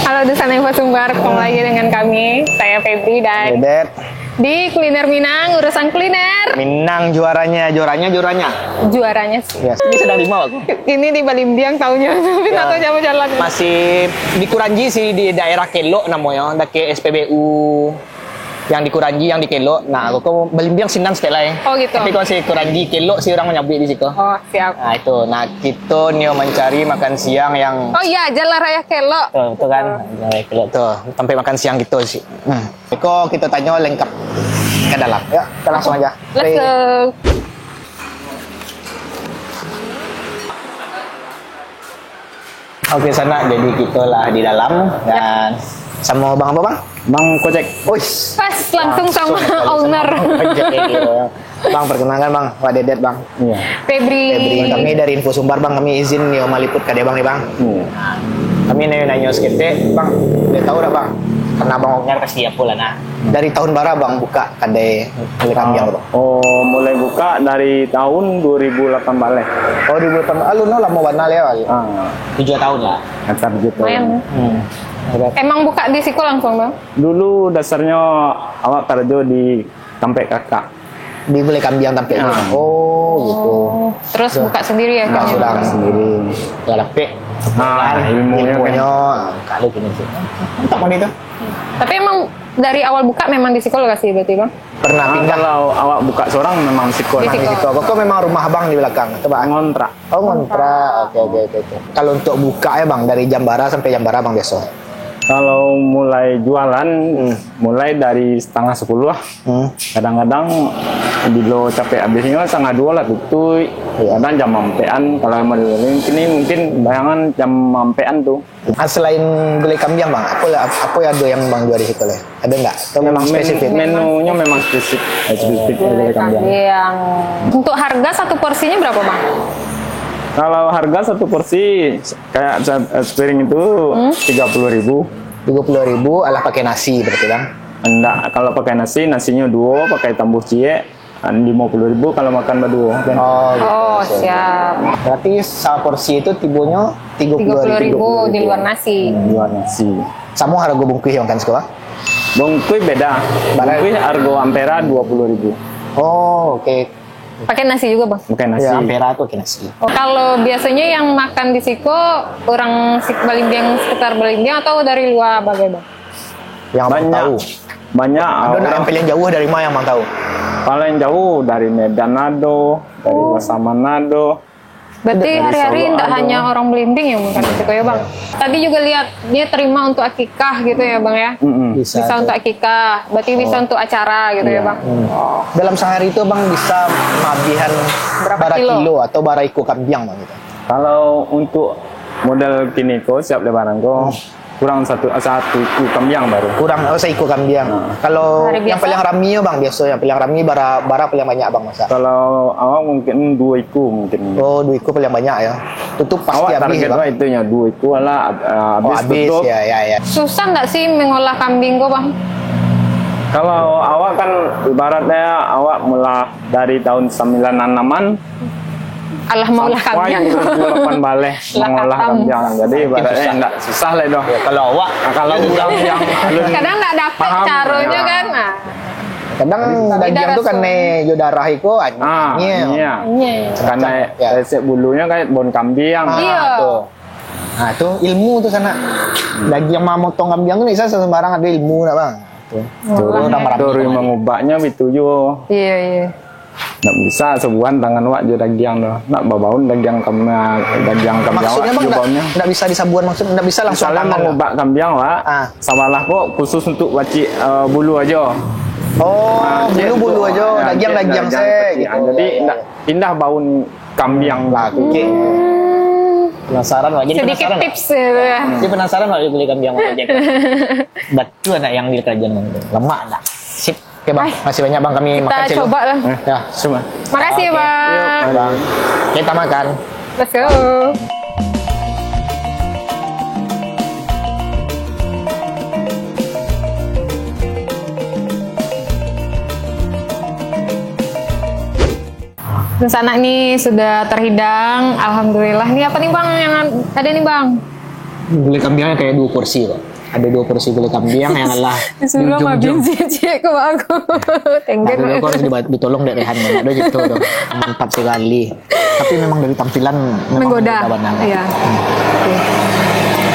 Halo Dusan Info Sumbar, ketemu lagi dengan kami. Saya Febri dan Dedet. di Kuliner Minang, urusan kuliner. Minang juaranya. Juaranya sih. Yes. Ini sedang di mau aku. Ini di Balimbiang tahunya, tapi Ya. tak tahu jalan-jalan. Masih di Kuranji sih, di daerah Kelok namanya, dake SPBU. Yang di Kuranji, yang di Kelok. Nah, aku ke Balimbiang Sinan setelah ya. Oh gitu. Tapi kalau si Kuranji Kelok sih orang menyabit di situ. Oh siap. Nah itu, nah kita nih mencari makan siang yang Oh iya, Jalan Raya Kelok. tuh, itu kan, Kelok tuh, sampai makan siang gitu sih. Eko kita tanya lengkap ke dalam. Ya, kita langsung aja. Let's go. Oke sana, jadi kita lah di dalam dan sama bang apa bang? Bang Kocek. Wis. Pas langsung sama owner. Bang perkenalkan bang, Pak Dedet bang. Iya. Febri. Kami dari Info Sumbar bang, kami izin nih meliput ke dia bang nih bang. Kami nanya sekete bang, dia tahu dah bang. Karena bang Ognar kasih apa lah nah. Dari tahun bara bang buka kadai beli kambing bang. Oh, mulai buka dari tahun 2008 balik. Oh 2008, lu no lama banget ya kali. 7 tahun lah. Antar gitu. Lumayan. Emang buka di situ langsung bang? Dulu dasarnya awak kerja di Tampek Kakak. Dibeli kambing tampil. Oh gitu. Terus buka sendiri ya? Nggak Kang? sudah sendiri. Ya tapi ilmunya kali gini sih. Mantap kan itu. Tapi emang dari awal buka memang di psikolog sih berarti bang? Pernah pindah Kalau awak buka seorang memang sikol. Di di situ. Kok memang rumah abang di belakang. Coba. Ngontrak. Oh ngontrak. Oke. Kalau untuk buka ya bang dari jam bara sampai jam bara bang besok. Kalau mulai jualan, mulai dari setengah 10 lah. Kadang-kadang bilo capek habisnya setengah 2 lah tutup. Kadang jam mampean. Kalau mau ini mungkin bayangan jam mampean tuh. Selain beli kambing bang, apa ya ada yang bang jual di situ lah? Ada nggak? Atau memang spesifik? Menunya memang spesifik beli kambing. Yang untuk harga satu porsinya berapa bang? Kalau harga satu porsi kayak sepiring itu 30.000. 30.000 alah pakai nasi berarti bang? Enggak, kalau pakai nasi, nasinya 2 pakai tambah cie 50.000 kalau makan berdua. Kan? Oh siap. Berarti porsi itu tibonya 30.000 di luar nasi. Dua nasi. Sama harga bungkus yang kan sekolah? Bungkus beda. Bungkus harga ampera 20.000. Oh oke. Pakai nasi juga bang? Pakai nasi. Ya ampera tuh pakai nasi. Oh, kalau biasanya yang makan di Siko orang Balimbiang sekitar Balimbiang atau dari luar bagai bang? Yang abang Banyak. tahu. Banyak. Ada nggak yang paling jauh dari mana yang abang tahu? Paling jauh dari Medan Nado, dari Pasaman Nado. Berarti Dari hari-hari Solo tidak ada. hanya orang Belimbing yang makan di Siko ya bang? Tadi juga lihat dia terima untuk akikah gitu ya bang ya? Bisa tuh. untuk akikah, berarti bisa untuk acara gitu ya bang? Dalam sehari itu bang bisa mabihan Berapa bara kilo? kilo atau bara iko kambing bang gitu. Kalau untuk model kini ko siap lebaran ko kurang satu iku kambing baru. Kurang seiko kambing. Kalau Hari yang biasa? paling rami ya bang biasa yang paling rami bara paling banyak bang masa. Kalau awak mungkin 2 iku mungkin. Oh 2 iko paling banyak ya. Tutup pasti Awak habis target bang. itu nya 2 iku lah Oh habis habis tutup. ya. Susah nggak sih mengolah kambing kok bang? Kalau awak kan ibaratnya awak mulai dari tahun 96-an Alah mau lah kambing. 2008 balik Lah mengolah katam. kambing. Jadi ibaratnya enggak susah lah dong. Kalau awak Kalau udah yang belum Kadang nggak dapet paham, caranya ya. kan? Nah, kadang daging tuh kan nih darah iko iya. iya. Karena Ya. resep bulunya kayak bon kambing. Iya. Tuh. Nah, tuh ilmu tuh sana. Daging mau motong kambing tuh bisa sembarang ada ilmu lah bang. Tuh. Turun Orang turun mengubahnya itu yo. Iya. Nggak bisa sebulan tangan wak jo daging doh. Nak babaun daging kambing Maksudnya bang baunya. nggak bisa disabuan maksudnya nggak bisa langsung Misalnya tangan. mengubah kambing wak. Sabalah kok khusus untuk wajib bulu aja. Oh, bulu aja, daging se gitu. Jadi pindah baun kambing Lagi. Penasaran lah, jadi Sedikit penasaran. tips gitu ya. Jadi penasaran lah beli kambing mau aja. Betul ada yang di kerajaan bang. Lemak dah. Sip. Oke bang, masih banyak bang kami makan Kita cilo. coba lah. Ya, Semua. Makasih bang. bang. Kita makan. Let's go. Terus anak nih sudah terhidang, alhamdulillah. Ini apa nih bang yang ada nih bang? Beli kambingnya kayak 2 porsi kok. ada 2 porsi gulai kambing yang adalah Disuruh sama Cici ke aku. Tenggen. Nah, aku harus ditolong dari Rehan ada gitu dong. Mantap sekali. Tapi memang dari tampilan memang Menggoda. banget. Iya. Oke.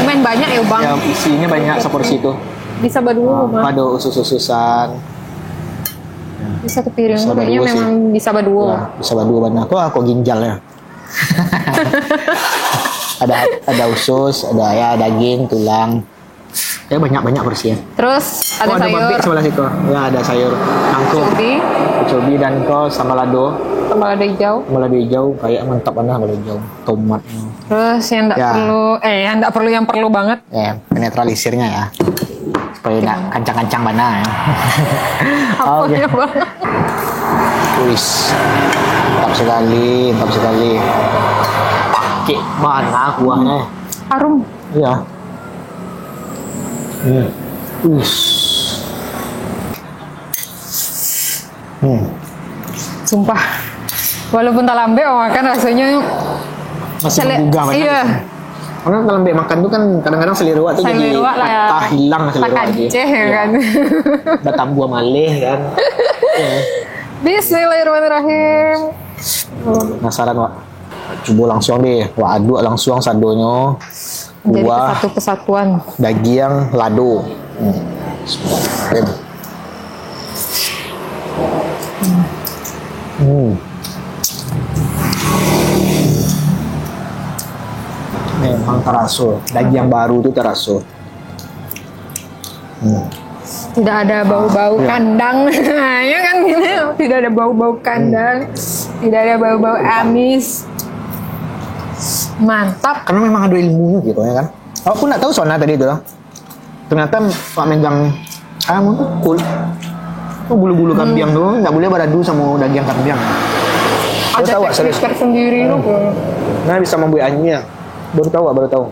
Main banyak ya bang. Ya isinya banyak seporsi itu. Bisa berdua bang. Ada usus-ususan. Bisa ke piring. Bisa Kayaknya berdua sih. memang bisa berdua. Ya, bisa berdua banyak. Aku ginjalnya. ada usus, ada ya daging, tulang. Ya banyak porsi ya. Terus ada Ada sayur. babi sebelah situ. Ya ada sayur kangkung, cobi dan kol sama lado. Sama lada hijau. Sama lado hijau kayak mantap banget lado hijau. Tomat. Terus yang enggak Ya. perlu, yang perlu banget. Ya, penetralisirnya ya. Supaya tidak kancang-kancang bana ya. Apa Oke. ya bang? Wis. Mantap sekali. Pakai mana kuahnya? Harum. Iya. Wis. Sumpah. Walaupun tak lambe, makan rasanya Masih menggugah banget. Iya. Karena kalau mbak makan tuh kan kadang-kadang selirwa tuh jadi Selirwa lah ya. patah hilang selirwa aja. Takaceh ya kan. Udah tambah malih kan. Iya. Bismillahirrahmanirrahim. Penasaran Wak. Coba langsung deh. Wak aduk langsung sadonyo. Jadi Kuah, satu kesatuan. daging, lado. Bismillahirrahmanirrahim. Memang terasa. Daging yang baru itu terasa. Tidak ada bau-bau Iya. kandang. Ya kan gini. Tidak ada bau-bau kandang. Tidak ada bau-bau amis. Mantap. Karena memang ada ilmunya gitu ya kan. Aku nggak tahu soalnya tadi itu lah. Ternyata Pak megang kamu tuh cool. Tuh bulu-bulu kambing tuh nggak boleh beradu sama daging kambing. Baru Ada tahu Wak, serius. teknik tersendiri loh. Nah bisa membuat anyia. Baru tahu Wak, baru tahu.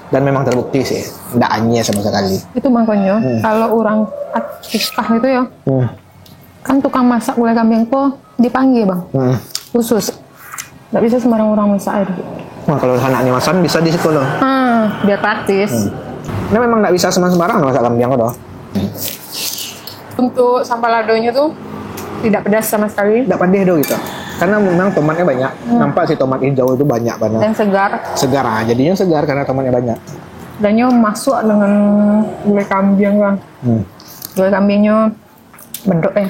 Dan memang terbukti sih, nggak anyia sama sekali. Itu makanya kalau orang akikah itu ya, Hmm. kan tukang masak gulai kambing tuh dipanggil bang, Hmm. khusus. Nggak bisa sembarang orang masak air. Nah, kalau anaknya masan bisa di sekolah. Biar praktis. Ini memang nggak bisa sembarang masak kambing kok. Untuk sambal ladonya tuh tidak pedas sama sekali Nggak pandai dong gitu. Karena memang tomatnya banyak. Nampak sih tomat hijau itu banyak banget. dan segar. Segar ah, jadinya segar karena tomatnya banyak. Dannya masuk dengan gulai kambing bang. Gulai kambingnya bedok ya.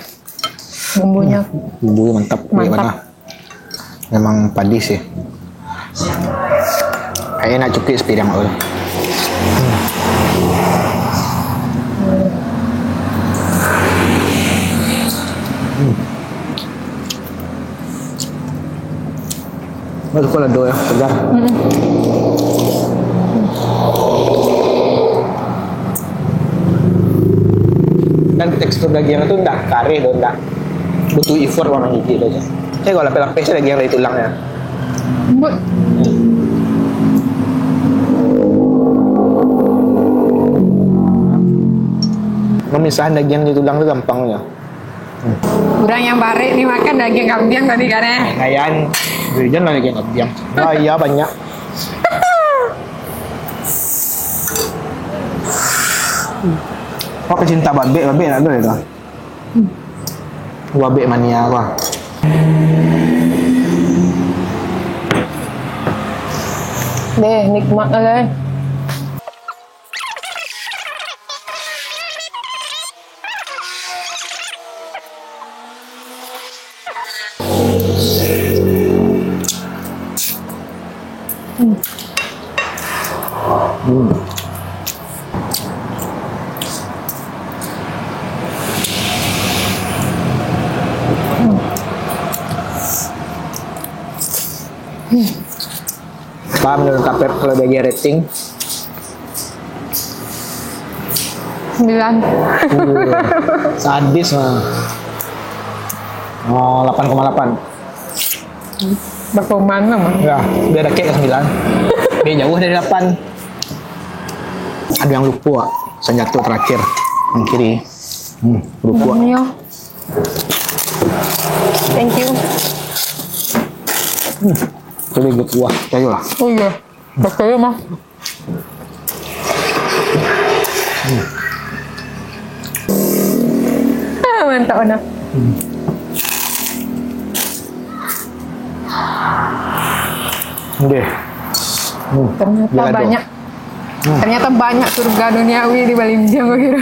Bumbunya Bumbu mantap. Mantap. Gimana? Memang padi sih. Kayaknya nak cukup sepirang ul. Masuk ke lado ya, segar. Dan tekstur dagingnya tuh enggak kare dong, enggak butuh effort warna gigi aja. Saya kalau lapis-lapis saya daging dari tulangnya. lembut. Memisahan daging dari tulang itu gampang ya. Kurang yang bare nih makan daging kambing tadi kan ya. Kayan, berikan lah daging kambing. Oh iya banyak. Kok pecinta babe ada itu. Babe mania apa? Deh, nikmat lah. Pak menurut KPR kalau bagi rating 9. sadis mah. Oh 8,8. Berkoman lah mah. Ya, biar kek ke 9. Dia jauh dari 8. Ada yang lupa, senjata terakhir yang kiri. Lupa. Iya. Thank you. Coba gue kuah, ayo lah. Oh iya. Percaya mah. Mantap benar. Oke. Ternyata Gila tuh. banyak. Ternyata banyak surga duniawi di Balimbiang gue kira.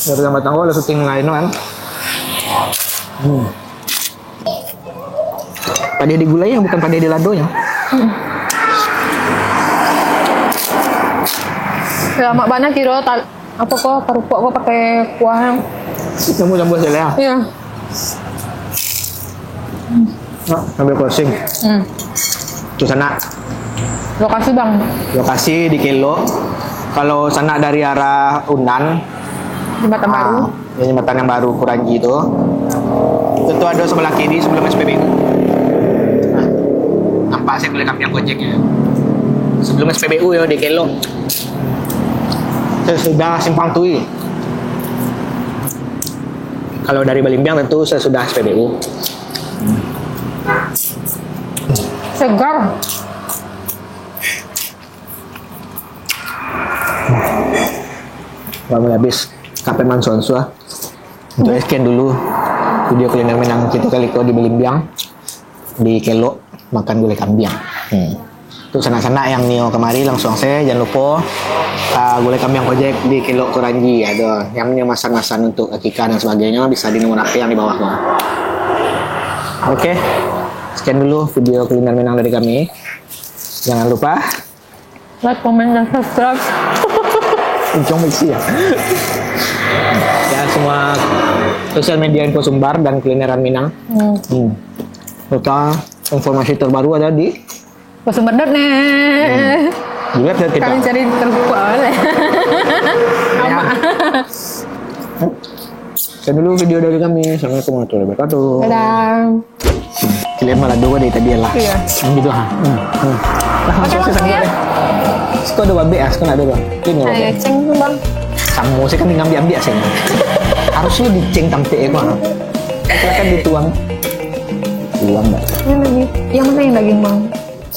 Dari sama tanggo ada syuting lain kan. Pade di gulai yang bukan pade di ladonya. Lama banget kira apa kok kerupuk kok pakai kuah yang. Kamu campur sele ya. Iya. Nah, ambil crossing. Itu sana Lokasi bang. lokasi di Kelo. Kalau sana dari arah Unan, Jembatan baru. ya, jembatan yang baru Kuranji itu ada sebelah kiri sebelum SPBU. Nah, nampak saya boleh kampiang gojeknya. Sebelum SPBU ya di Kelo. Sudah simpang Tui. Kalau dari Balimbiang tentu saya sudah SPBU. Segar. Kami habis kape Mansonsua. Untuk scan dulu video kuliner Minang kita kali kau di Balimbiang di Kelo makan gulai kambing. Itu sana-sana yang Nio kemari langsung saya jangan lupa gulai kambing project di Kelo Kuranji ada yang Nio masan-masan untuk akikah dan sebagainya bisa di nomor HP yang di bawah. Oke. Scan dulu video kuliner Minang dari kami. Jangan lupa Like, comment, dan subscribe. Uncong misi ya. Ya semua sosial media info Sumbar dan kulineran Minang. Serta informasi terbaru ada di Sumber.net. dilihat ya kita. Kami cari kerupuk oleh. Ya. Sekian dulu video dari kami. Assalamualaikum warahmatullahi wabarakatuh. Dadah. Kalian malah dua dari tadi lah. Iya. Gitu ha. Oke, langsung ya. Siko ada babe ya, sekarang ada bang. Ini Ayo, babe. ceng bang. Kamu sih kan tinggal ambil sih. Harusnya diceng tampe ya bang. Silakan dituang. Tuang nggak? Yang lagi. Yang mana yang daging bang?